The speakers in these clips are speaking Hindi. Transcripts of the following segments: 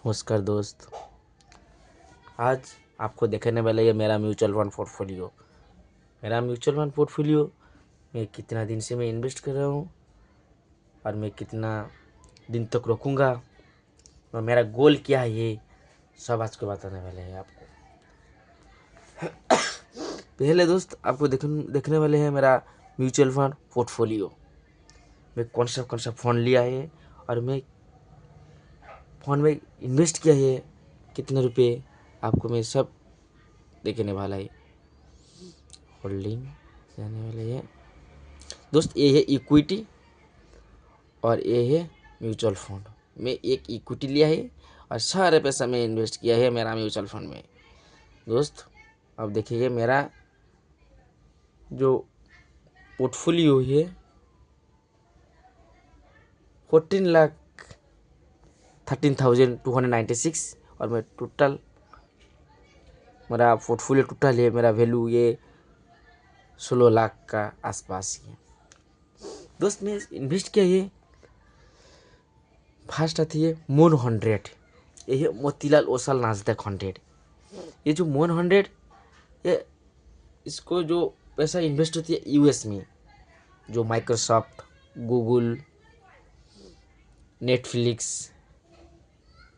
नमस्कार दोस्त। आज आपको देखने वाला ये मेरा म्यूचुअल फंड पोर्टफोलियो। मेरा म्यूचुअल फंड पोर्टफोलियो में कितना दिन से मैं इन्वेस्ट कर रहा हूँ और मैं कितना दिन तक रखूँगा और मेरा गोल क्या है, ये सब आज को बताने वाले हैं आपको। पहले दोस्त आपको देखने वाले हैं मेरा म्यूचुअल फंड पोर्टफोलियो। मैं कौन सा फंड लिया है और मैं फंड में इन्वेस्ट किया है, कितने रुपए, आपको मैं सब देखने वाला है। होल्डिंग जाने वाले है दोस्त। ये है इक्विटी और ये है म्यूचुअल फंड। मैं एक इक्विटी लिया है और सारे पैसा मैं इन्वेस्ट किया है मेरा म्यूचुअल फंड में। दोस्त अब देखिए मेरा जो पोर्टफोलियो है 14,13,296 और मैं टोटल मेरा पोर्टफोलियो टोटल है, मेरा वैल्यू ये 16 लाख का आसपास ही है। दोस्त मैं इन्वेस्ट किया है, फर्स्ट आती है मून 100। ये है मोतीलाल ओसवाल नास्डैक 100। ये जो मून 100 ये इसको जो पैसा इन्वेस्ट होती है यूएस में, जो माइक्रोसॉफ्ट, गूगल, नेटफ्लिक्स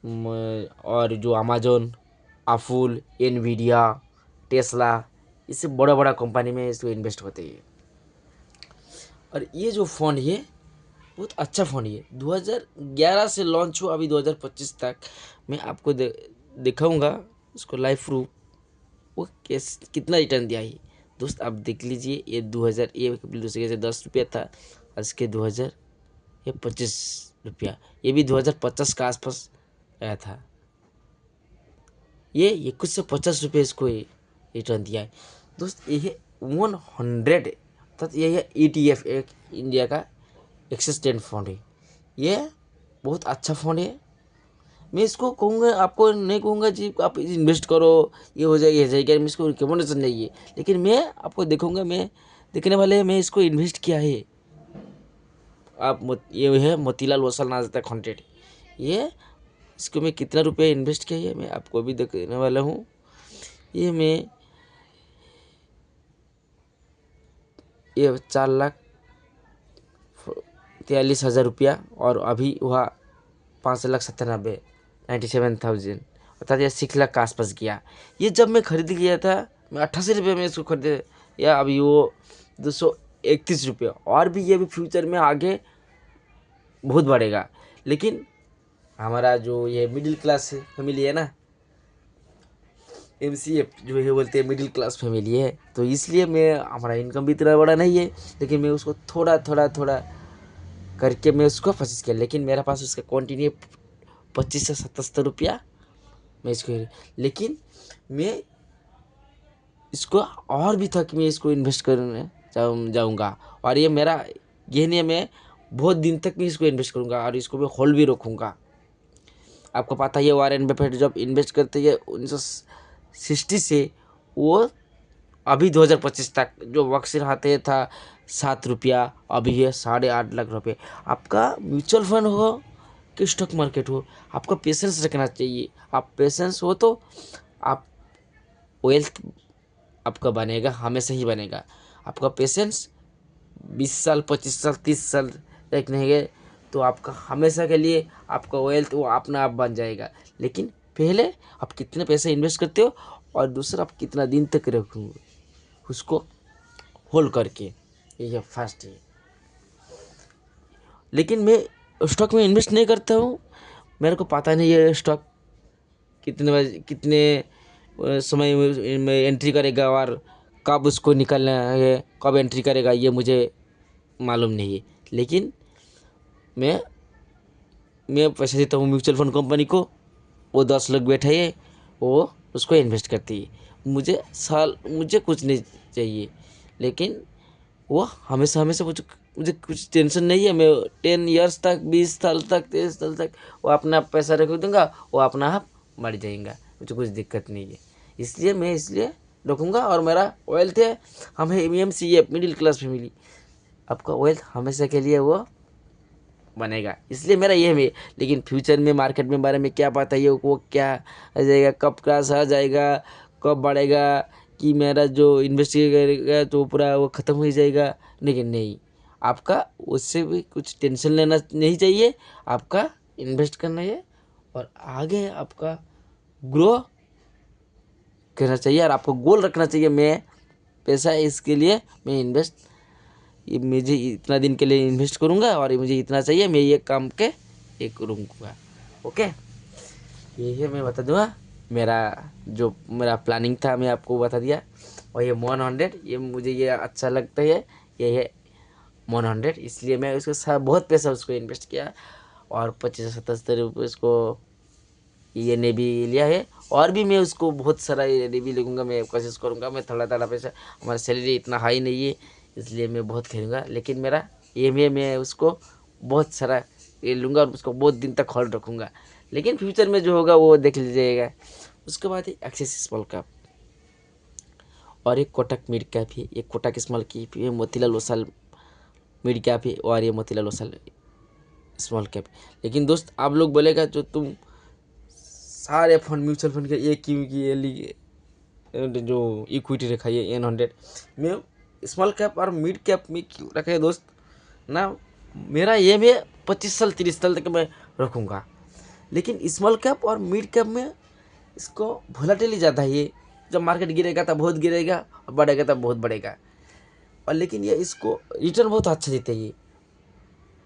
और जो अमेजोन, एप्पल, एनवीडिया, टेस्ला, इससे बड़ा बड़ा कंपनी में इसको इन्वेस्ट होते हैं। और ये जो फंड है बहुत अच्छा फंड है। 2011 से लॉन्च हुआ, अभी 2025 तक मैं आपको दिखाऊंगा उसको लाइव प्रूफ वो कितना रिटर्न दिया है। दोस्त आप देख लीजिए, ये 2000 ये दूसरे से 10 रुपया था, आज के 2000 ये 25 रुपया, ये भी 2050 का आसपास आया था। ये कुछ से 50 रुपये इसको रिटर्न दिया है। दोस्त ये है 100, अर्थात ये है ETF, एक इंडिया का एक्सिस्टेंट फंड है। ये बहुत अच्छा फंड है। मैं इसको कहूँगा, आपको नहीं कहूँगा जी आप इन्वेस्ट करो ये हो जाएगी, ये जाएगी, मैं इसको रिकमेंडेशन चाहिए, लेकिन मैं आपको देखूँगा, मैं देखने वाले मैं इसको इन्वेस्ट किया है। ये है मोतीलाल ओसवाल नास्डैक 100। ये इसको मैं कितना रुपया इन्वेस्ट किया है मैं आपको भी देखने वाला हूँ। ये मैं ये 4,43,000 रुपया और अभी हुआ 5,97,97,000, अर्थात ये 6 लाख का आसपास गया। ये जब मैं खरीद किया था मैं 88 रुपये में इसको खरीदे, या अभी वो 231 रुपये, और भी ये भी फ्यूचर में आगे बहुत बढ़ेगा। लेकिन हमारा जो ये मिडिल क्लास फैमिली है ना, MCF जो है बोलते हैं मिडिल क्लास फैमिली है, तो इसलिए मैं हमारा इनकम भी इतना बड़ा नहीं है, लेकिन मैं उसको थोड़ा थोड़ा थोड़ा करके मैं उसको फंस किया। लेकिन मेरे पास उसका कंटिन्यू 25 से 77 रुपया मैं इसको, लेकिन मैं इसको और भी तक मैं इसको इन्वेस्ट करने जाऊँगा। और ये मेरा ये नहीं है, मैं बहुत दिन तक मैं इसको इन्वेस्ट करूँगा और इसको मैं होल्ड भी रखूँगा। आपको पता ही है वॉरेन बफेट जब इन्वेस्ट करते हैं 1960 से वो अभी 2025 तक जो वक्त से रहते था 7 रुपया, अभी है 8.5 लाख रुपये। आपका म्यूचुअल फंड हो कि स्टॉक मार्केट हो, आपका पेशेंस रखना चाहिए। आप पेशेंस हो तो आप वेल्थ आपका बनेगा, हमेशा ही बनेगा। आपका पेशेंस 20 साल, 25 साल, 30 साल तक नहीं गए तो आपका हमेशा के लिए आपका वेल्थ वो अपना आप बन जाएगा। लेकिन पहले आप कितने पैसे इन्वेस्ट करते हो और दूसरा आप कितना दिन तक रखोगे उसको होल्ड करके, ये फर्स्ट है। लेकिन मैं स्टॉक में इन्वेस्ट नहीं करता हूँ, मेरे को पता नहीं ये स्टॉक कितने बजे कितने समय में एंट्री करेगा और कब उसको निकलना है, कब एंट्री करेगा, ये मुझे मालूम नहीं है। लेकिन मैं पैसे देता हूँ म्यूचुअल फंड कंपनी को, वो 10 लोग बैठे हैं, वो उसको इन्वेस्ट करती है। मुझे कुछ नहीं चाहिए, लेकिन वो हमेशा हमेशा मुझे कुछ टेंशन नहीं है। मैं 10 ईयर्स तक, 20 साल तक, 23 साल तक वो अपना पैसा रख दूँगा, वो अपना आप मर जाएगा, मुझे कुछ दिक्कत नहीं है। इसलिए रखूँगा। और मेरा वेल्थ है, हम है MCF मिडिल क्लास फैमिली, आपका वेल्थ हमेशा के लिए वो बनेगा, इसलिए मेरा ये है। लेकिन फ्यूचर में मार्केट में बारे में क्या पता है वो क्या आ जाएगा, कब क्रैश आ जाएगा, कब बढ़ेगा, कि मेरा जो इन्वेस्ट करेगा तो पूरा वो ख़त्म हो जाएगा। लेकिन नहीं, आपका उससे भी कुछ टेंशन लेना नहीं चाहिए, आपका इन्वेस्ट करना है और आगे आपका ग्रो करना चाहिए और आपको गोल रखना चाहिए। मैं पैसा इसके लिए मैं इन्वेस्ट, ये मुझे इतना दिन के लिए इन्वेस्ट करूँगा और मुझे इतना चाहिए, मैं ये काम के ये करूँगा। ओके, ये है मैं बता दूँगा मेरा जो मेरा प्लानिंग था, मैं आपको बता दिया। और ये 100 ये मुझे ये अच्छा लगता है, ये है 100, इसलिए मैं उसके साथ बहुत पैसा उसको इन्वेस्ट किया और 25-77 रुपये उसको ये ने भी लिया है। और भी मैं उसको बहुत सारा ये ने भी लूँगा, मैं कोशिश करूँगा। मैं थोड़ा थोड़ा पैसा, हमारा सैलरी इतना हाई नहीं है इसलिए मैं बहुत खेलूँगा, लेकिन मेरा एम है मैं उसको बहुत सारा ये लूँगा और उसको बहुत दिन तक होल्ड रखूँगा। लेकिन फ्यूचर में जो होगा वो देख लीजिएगा। उसके बाद एक्सिस स्मॉल कैप और एक कोटक मिड कैप है, एक कोटक स्मॉल कैप है, मोतीलाल ओसवाल मिड कैप है और ये मोतीलाल ओसवाल स्मॉल कैप। लेकिन दोस्त आप लोग बोलेगा जो तुम सारे फंड म्यूचुअल फंड के एक की लिए जो इक्विटी रखा है N100 में, स्मॉल कैप और मिड कैप में क्यों रखा है दोस्त ना, मेरा ये में 25 साल 30 साल तक मैं रखूँगा। लेकिन स्मॉल कैप और मिड कैप में इसको वोलेटिलिटी ज़्यादा है, ये जब मार्केट गिरेगा तब बहुत गिरेगा और बढ़ेगा तब बहुत बढ़ेगा। और लेकिन ये इसको रिटर्न बहुत अच्छा देते हैं ये,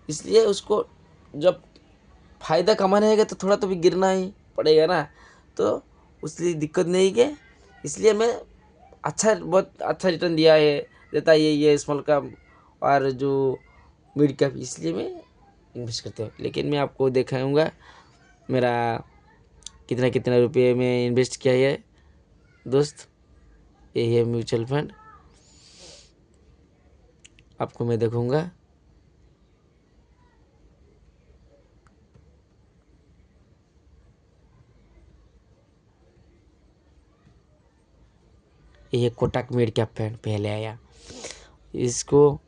इसलिए उसको जब फ़ायदा कमाना है तो थोड़ा तो भी गिरना ही पड़ेगा ना, तो उसलिए दिक्कत नहीं है। इसलिए मैं अच्छा बहुत अच्छा रिटर्न देता है ये स्मॉल कैप और जो मिड कैप, इसलिए मैं इन्वेस्ट करता हूँ। लेकिन मैं आपको दिखाऊंगा मेरा कितना कितना रुपये में इन्वेस्ट किया है दोस्त। ये है म्यूचुअल फंड, आपको मैं देखूंगा। ये कोटक मिड कैप फंड पहले आया, इसको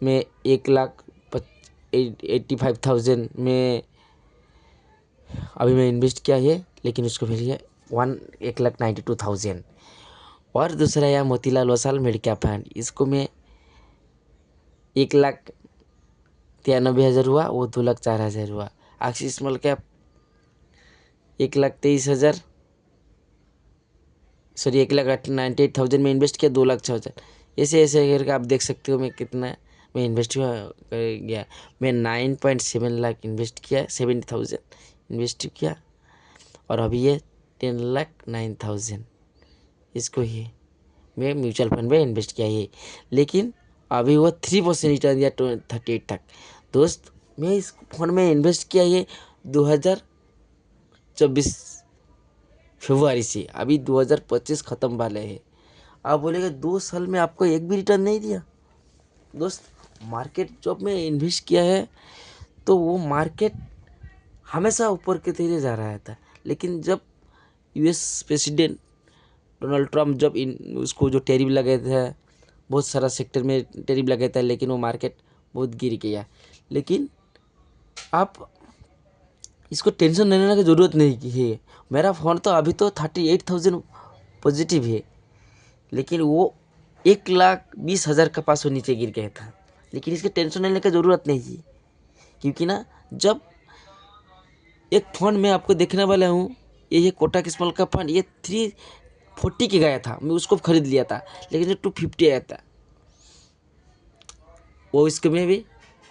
मैं 1,85,000 में अभी मैं इन्वेस्ट किया है, लेकिन उसको फिर ये 1,92,000। और दूसरा है Motilal Oswal mid cap fund, इसको मैं 1,93,000 हुआ, वो 2,04,000 हुआ। एक्सिस स्मॉल कैप 1,23,000 सॉरी 1,98,000 में इन्वेस्ट किया, 2,06,000। ऐसे ऐसे करके आप देख सकते हो मैं कितना मैं इन्वेस्ट कर गया। मैं 9.7 लाख इन्वेस्ट किया, 70,000 इन्वेस्ट किया और अभी ये 10,09,000 इसको ही मैं म्यूचुअल फंड में इन्वेस्ट किया है। लेकिन अभी वो 3% रिटर्न दिया 38 तक। दोस्त मैं इस फंड में इन्वेस्ट किया है 2024 फरवरी से, अभी 2025 ख़त्म वाले हैं। आप बोलेगा 2 साल में आपको एक भी रिटर्न नहीं दिया। दोस्त मार्केट जब मैं इन्वेस्ट किया है तो वो मार्केट हमेशा ऊपर के तेरे जा रहा था, लेकिन जब US प्रेसिडेंट डोनाल्ड ट्रम्प जब उसको जो टैरिफ लगे थे, बहुत सारा सेक्टर में टैरिफ लगे थे, लेकिन वो मार्केट बहुत गिर गया। लेकिन आप इसको टेंशन लेने की ज़रूरत नहीं है। मेरा फ़ोन तो अभी तो 38,000 पॉजिटिव है, लेकिन वो 1,20,000 के पास वो नीचे गिर गया था। लेकिन इसकी टेंशन लेने की ज़रूरत नहीं है, क्योंकि ना जब एक फंड मैं आपको देखने वाला हूँ, ये कोटक स्मॉल कैप फंड, ये 340 के गया था, मैं उसको खरीद लिया था, लेकिन ये 250 आया था, वो इसको मैं भी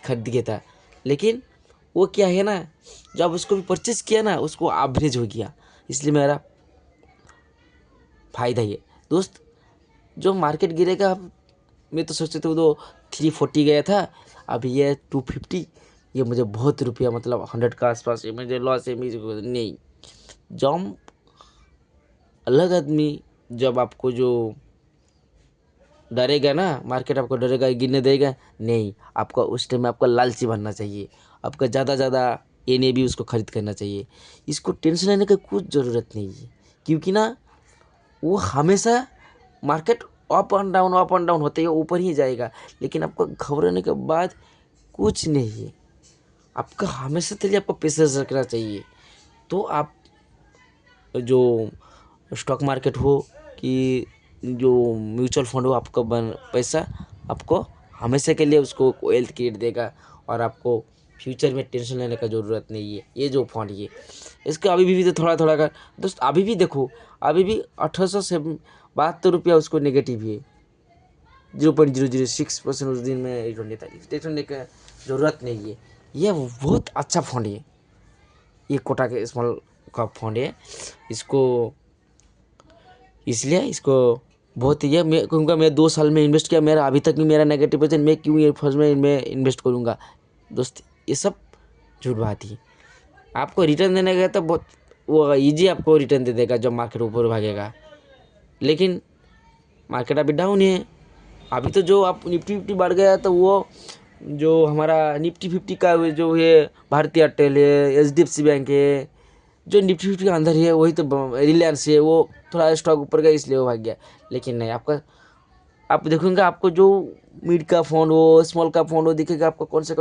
खरीद गया था। लेकिन वो क्या है ना, जब उसको भी परचेज किया ना उसको एवरेज हो गया, इसलिए मेरा फ़ायदा ही है। दोस्त जो मार्केट गिरेगा, मैं तो सोचते थे तो 340 गया था, अभी ये 250, ये मुझे बहुत रुपया मतलब 100 का आसपास है, मुझे लॉस है। मुझे नहीं, जब अलग आदमी जब आपको जो डरेगा ना, मार्केट आपको डरेगा गिरने देगा नहीं, आपको उस टाइम में आपका लालची बनना चाहिए, आपका ज़्यादा ये नहीं भी उसको खरीद करना चाहिए। इसको टेंशन लेने की कुछ ज़रूरत नहीं है, क्योंकि ना वो हमेशा मार्केट अप एंड डाउन होते ही ऊपर ही जाएगा। लेकिन आपको घबराने के बाद कुछ नहीं है। आपका हमेशा के लिए आपको पेशेंस रखना चाहिए। तो आप जो स्टॉक मार्केट हो कि जो म्यूचुअल फंड हो, आपका पैसा आपको हमेशा के लिए उसको वेल्थ क्रिएट देगा और आपको फ्यूचर में टेंशन लेने का ज़रूरत नहीं है। ये जो फंड ये इसका अभी भी तो थोड़ा थोड़ा का दोस्त अभी भी देखो, अभी भी 1872 रुपया उसको नेगेटिव है। 0.006% उस दिन में रिटर्न देता है। टेंशन लेने का ज़रूरत नहीं है। ये बहुत अच्छा फंड है। ये कोटा के स्मॉल कैप फंड है। इसको इसलिए इसको बहुत ही है। मैं कहूँगा मैं 2 साल में इन्वेस्ट किया, मेरा अभी तक भी मेरा नेगेटिव है। मैं क्यों ये फर्स्ट में इनमें इन्वेस्ट करूँगा दोस्त? ये सब झूठ बात ही। आपको रिटर्न देने का तो बहुत वो ईजी आपको रिटर्न दे देगा जब मार्केट ऊपर भागेगा, लेकिन मार्केट अभी डाउन है। अभी तो जो आप निफ्टी 50 बढ़ गया तो वो जो हमारा निफ्टी 50 का जो है भारतीय एयरटेल है, HDFC बैंक है, जो निफ्टी 50 के अंदर है वही तो रिलायंस है, वो थोड़ा स्टॉक ऊपर गया इसलिए वो भाग गया। लेकिन नहीं, आपका आप देखोगे आपको जो मिड का फंड हो, स्मॉल का फंड हो, दिखेगा आपको कौन सा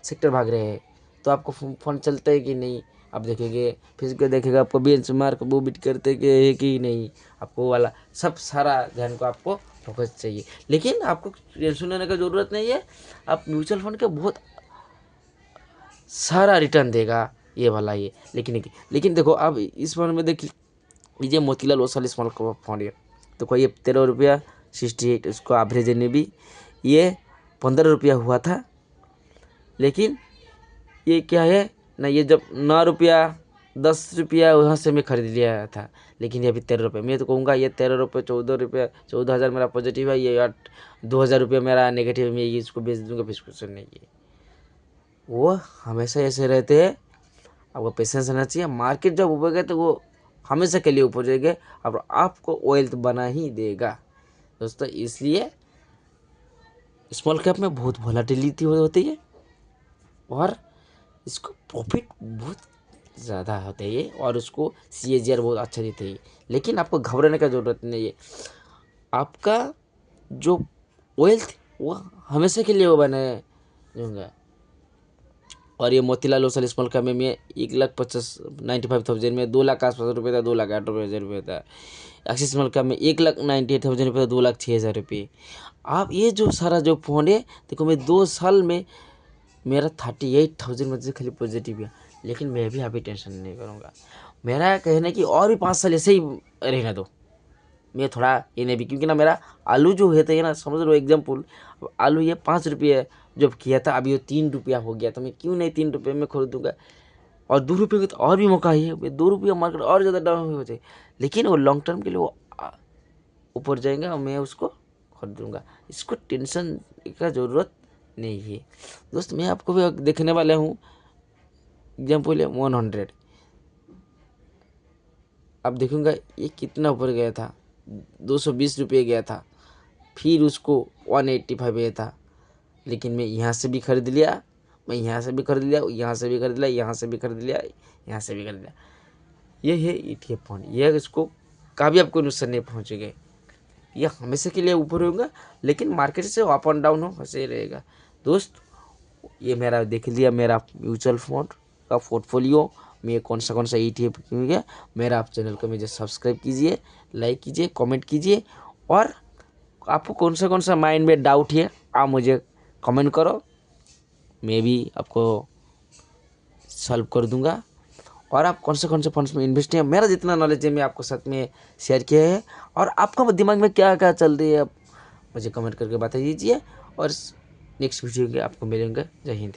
सेक्टर भाग रहे हैं। तो आपको फंड चलता है कि नहीं आप देखेंगे, फिर देखेगा आपको बेंचमार्क वो बीट करते है कि नहीं। आपको वो वाला सब सारा ध्यान को आपको फोकस चाहिए। लेकिन आपको टेंशन लेने का ज़रूरत नहीं है। आप म्यूचुअल फंड के बहुत सारा रिटर्न देगा ये वाला ये। लेकिन देखो अब इस फंड में देख लीजिए, Motilal Oswal small cap fund है। देखो ये 13 रुपया 68 उसको एवरेज ने भी ये 15 रुपया हुआ था। लेकिन ये क्या है ना, ये जब 9 रुपया 10 रुपया वहाँ से मैं खरीद लिया था। लेकिन ये अभी 13 रुपये। मैं तो कहूँगा ये 13 रुपये 14 रुपया 14,000 मेरा पॉजिटिव है। ये 2,000 रुपये मेरा नेगेटिव है। मैं ये इसको बेच दूँगा, प्रिस्क्रिप्शन नहीं है। वो हमेशा ऐसे रहते हैं। आपको पेशेंस रहना चाहिए। मार्केट जब ऊपर गए तो वो हमेशा के लिए ऊपर जाएगा और आपको वेल्थ बना ही देगा दोस्तों। इसलिए स्मॉल कैप में बहुत वोलेटिलिटी होती है और इसको प्रॉफिट बहुत ज़्यादा होते हैं और उसको CAGR बहुत अच्छा देते हैं। लेकिन आपको घबराने का ज़रूरत नहीं है। आपका जो वेल्थ वो हमेशा के लिए वो बने होगा। और ये मोतीलाल ओसवाल स्मॉल कैप में 1,95,000 में 2 लाख आसपास रुपये था, 2,08,000 रुपये था। एक्सिस स्मॉल कैप में 1,98,000 रुपये था, 2,06,000 रुपये। आप ये जो सारा जो फंड है देखो, मैं 2 साल में मेरा 38,000 में से खाली पॉजिटिव है। लेकिन मैं भी अभी टेंशन नहीं करूँगा। मेरा कहना है कि और भी 5 साल ऐसे ही रहने दो। मैं थोड़ा ये नहीं भी, क्योंकि ना मेरा आलू जो है तो ना, समझ लो एग्जाम्पल, आलू ये 5 रुपये जब किया था, अभी वो 3 रुपया हो गया। तो मैं क्यों नहीं 3 रुपये में खरीदूँगा। और 2 रुपये का तो और भी मौका है। 2 रुपया मार्केट और ज़्यादा डाउन हो जाए, लेकिन वो लॉन्ग टर्म के लिए वो ऊपर जाएगा और मैं उसको खरीदूँगा। इसको टेंशन का ज़रूरत नहीं है दोस्त। मैं आपको भी देखने वाला हूँ। एग्जाम्पल है 100। अब देखूँगा ये कितना ऊपर गया था, 220 रुपये गया था, फिर उसको 185 गया था। लेकिन मैं यहाँ से भी खरीद लिया, मैं यहाँ से भी खरीद लिया, यहाँ से भी खरीद लिया, यहाँ से भी खरीद लिया, यहाँ से भी खरीद लिया। ये है ETF फंड। ये इसको कभी आपको नुकसान नहीं पहुँचेगा। ये हमेशा के लिए ऊपर होगा, लेकिन मार्केट से अप एंड डाउन हो वैसे ही रहेगा दोस्त। ये मेरा देख लिया मेरा म्यूचुअल फंड का पोर्टफोलियो में कौन सा ETF गया। मेरा आप चैनल को मुझे सब्सक्राइब कीजिए, लाइक कीजिए, कमेंट कीजिए। और आपको कौन सा माइंड में डाउट है आप मुझे कमेंट करो, मैं भी आपको सॉल्व कर दूंगा। और आप कौन से फंड्स में इन्वेस्ट है, मेरा जितना नॉलेज है मैं आपको साथ में शेयर किया है। और आपका दिमाग में क्या क्या चल रही है आप मुझे कमेंट करके बता दीजिए। और नेक्स्ट वीडियो के आपको मिलेंगे। जय हिंद।